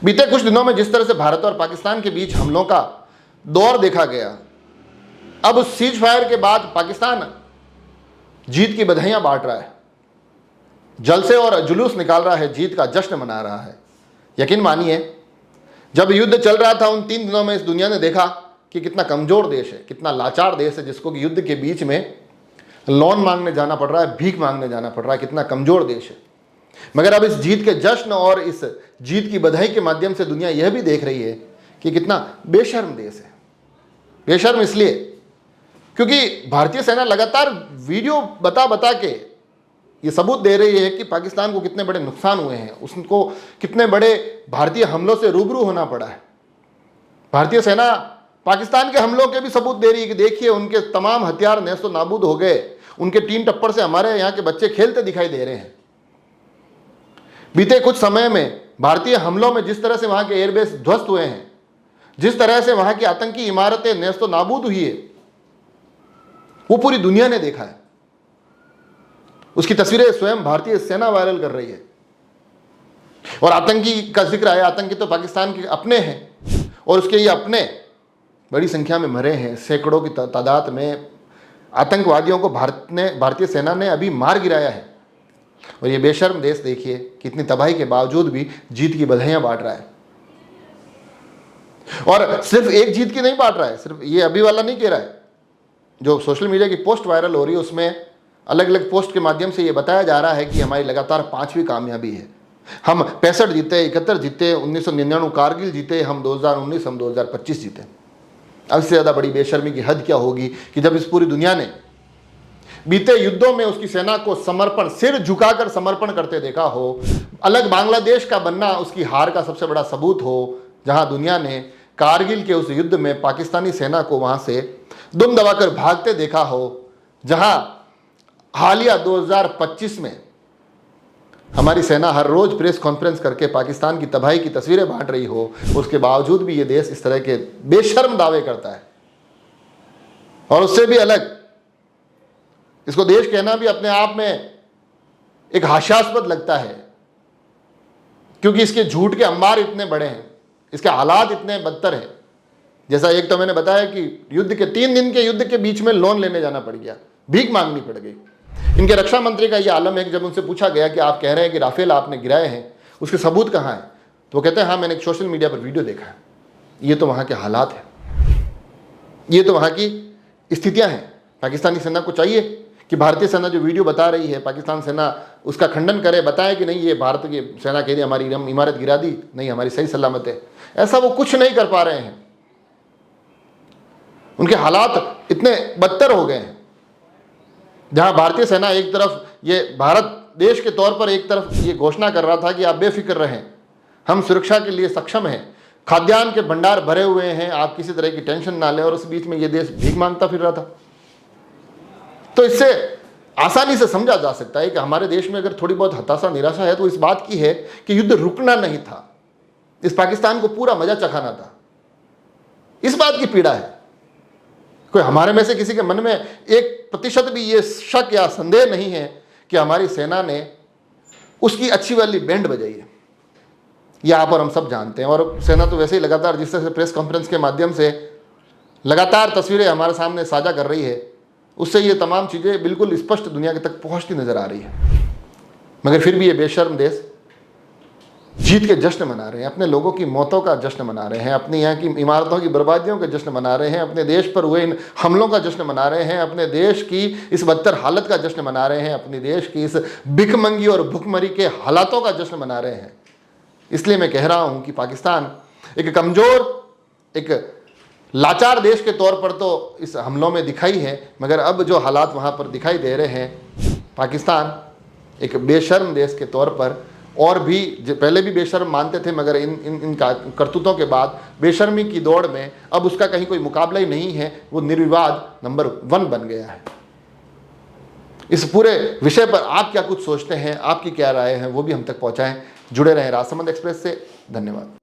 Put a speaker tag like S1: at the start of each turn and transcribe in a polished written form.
S1: बीते कुछ दिनों में जिस तरह से भारत और पाकिस्तान के बीच हमलों का दौर देखा गया, अब उस सीज फायर के बाद पाकिस्तान जीत की बधाइयां बांट रहा है, जलसे और जुलूस निकाल रहा है, जीत का जश्न मना रहा है। यकीन मानिए, जब युद्ध चल रहा था उन 3 दिनों में इस दुनिया ने देखा कि कितना कमजोर देश है, कितना लाचार देश है, जिसको कि युद्ध के बीच में लोन मांगने जाना पड़ रहा है, भीख मांगने जाना पड़ रहा है, कितना कमजोर देश है। मगर अब इस जीत के जश्न और इस जीत की बधाई के माध्यम से दुनिया यह भी देख रही है कि कितना बेशर्म देश है। बेशर्म इसलिए क्योंकि भारतीय सेना लगातार वीडियो बता के ये सबूत दे रही है कि पाकिस्तान को कितने बड़े नुकसान हुए हैं, उसको कितने बड़े भारतीय हमलों से रूबरू होना पड़ा है। भारतीय सेना पाकिस्तान के हमलों के भी सबूत दे रही है कि देखिए उनके तमाम हथियार नेस्तो नाबूद हो गए, उनके 3 टप्पर से हमारे यहाँ के बच्चे खेलते दिखाई दे रहे हैं। बीते कुछ समय में भारतीय हमलों में जिस तरह से वहां के एयरबेस ध्वस्त हुए हैं, जिस तरह से वहां की आतंकी इमारतें नेस्तो नाबूद हुई है, वो पूरी दुनिया ने देखा है। उसकी तस्वीरें स्वयं भारतीय सेना वायरल कर रही है। और आतंकी का जिक्र आया, आतंकी तो पाकिस्तान के अपने हैं और उसके ये अपने बड़ी संख्या में मरे हैं। सैकड़ों की तादाद में आतंकवादियों को भारतीय सेना ने अभी मार गिराया है। और ये बेशर्म देश देखिए कितनी तबाही के बावजूद भी जीत की बधाइयां बांट रहा है। और सिर्फ एक जीत की नहीं बांट रहा है, सिर्फ ये अभी वाला नहीं कह रहा है। जो सोशल मीडिया की पोस्ट वायरल हो रही है उसमें अलग अलग पोस्ट के माध्यम से ये बताया जा रहा है कि हमारी लगातार 5वीं कामयाबी है। हम 65 जीते, 71 जीते, 1999 कारगिल जीते, हम 2019, हम 2025 जीते। अब इससे ज़्यादा बड़ी बेशर्मी की हद क्या होगी कि जब इस पूरी दुनिया ने बीते युद्धों में उसकी सेना को समर्पण, सिर झुकाकर समर्पण करते देखा हो, अलग बांग्लादेश का बनना उसकी हार का सबसे बड़ा सबूत हो, जहां दुनिया ने कारगिल के उस युद्ध में पाकिस्तानी सेना को वहां से दुम दबाकर भागते देखा हो, जहां हालिया 2025 में हमारी सेना हर रोज प्रेस कॉन्फ्रेंस करके पाकिस्तान की तबाही की तस्वीरें बांट रही हो, उसके बावजूद भी ये देश इस तरह के बेशर्म दावे करता है। और उससे भी अलग इसको देश कहना भी अपने आप में एक हास्यास्पद लगता है, क्योंकि इसके झूठ के अंबार इतने बड़े हैं, इसके हालात इतने बदतर हैं। जैसा एक तो मैंने बताया कि युद्ध के 3 दिन के युद्ध के बीच में लोन लेने जाना पड़ गया, भीख मांगनी पड़ गई। इनके रक्षा मंत्री का यह आलम है कि जब उनसे पूछा गया कि आप कह रहे हैं कि राफेल आपने गिराए हैं, उसके सबूत कहाँ हैं, तो वो कहते हैं हाँ मैंने एक सोशल मीडिया पर वीडियो देखा है। ये तो वहाँ के हालात हैं, ये तो वहाँ की स्थितियाँ हैं। पाकिस्तानी सेना को चाहिए कि भारतीय सेना जो वीडियो बता रही है, पाकिस्तान सेना उसका खंडन करे, बताए कि नहीं ये भारत की सेना कह रही हमारी इमारत गिरा दी, नहीं हमारी सही सलामत है। ऐसा वो कुछ नहीं कर पा रहे हैं। उनके हालात इतने बदतर हो गए हैं, जहां भारतीय सेना एक तरफ ये भारत देश के तौर पर एक तरफ ये घोषणा कर रहा था कि आप बेफिक्र रहें, हम सुरक्षा के लिए सक्षम हैं, खाद्यान्न के भंडार भरे हुए हैं, आप किसी तरह की टेंशन ना लें, और उस बीच में ये देश भीख मांगता फिर रहा था। तो इससे आसानी से समझा जा सकता है कि हमारे देश में अगर थोड़ी बहुत हताशा निराशा है तो इस बात की है कि युद्ध रुकना नहीं था, इस पाकिस्तान को पूरा मजा चखाना था। इस बात की पीड़ा है। कोई हमारे में से किसी के मन में 1% भी ये शक या संदेह नहीं है कि हमारी सेना ने उसकी अच्छी वाली बैंड बजाई है। ये आप और हम सब जानते हैं। और सेना तो वैसे ही लगातार जिस तरह से प्रेस कॉन्फ्रेंस के माध्यम से लगातार तस्वीरें हमारे सामने साझा कर रही है, उससे ये तमाम चीज़ें बिल्कुल स्पष्ट दुनिया के तक पहुंचती नजर आ रही है। मगर फिर भी ये बेशर्म देश जीत के जश्न मना रहे हैं, अपने लोगों की मौतों का जश्न मना रहे हैं, अपनी यहाँ की इमारतों की बर्बादियों का जश्न मना रहे हैं, अपने देश पर हुए इन हमलों का जश्न मना रहे हैं, अपने देश की इस बदतर हालत का जश्न मना रहे हैं, अपने देश की इस भिखमंगी और भुखमरी के हालातों का जश्न मना रहे हैं। इसलिए मैं कह रहा हूँ कि पाकिस्तान एक कमज़ोर, एक लाचार देश के तौर पर तो इस हमलों में दिखाई है, मगर अब जो हालात वहाँ पर दिखाई दे रहे हैं, पाकिस्तान एक बेशर्म देश के तौर पर, और भी पहले भी बेशर्म मानते थे, मगर इन करतूतों के बाद बेशर्मी की दौड़ में अब उसका कहीं कोई मुकाबला ही नहीं है, वो निर्विवाद नंबर 1 बन गया है। इस पूरे विषय पर आप क्या कुछ सोचते हैं, आपकी क्या राय है, वो भी हम तक पहुँचाएँ। जुड़े रहें राजसमंद एक्सप्रेस से। धन्यवाद।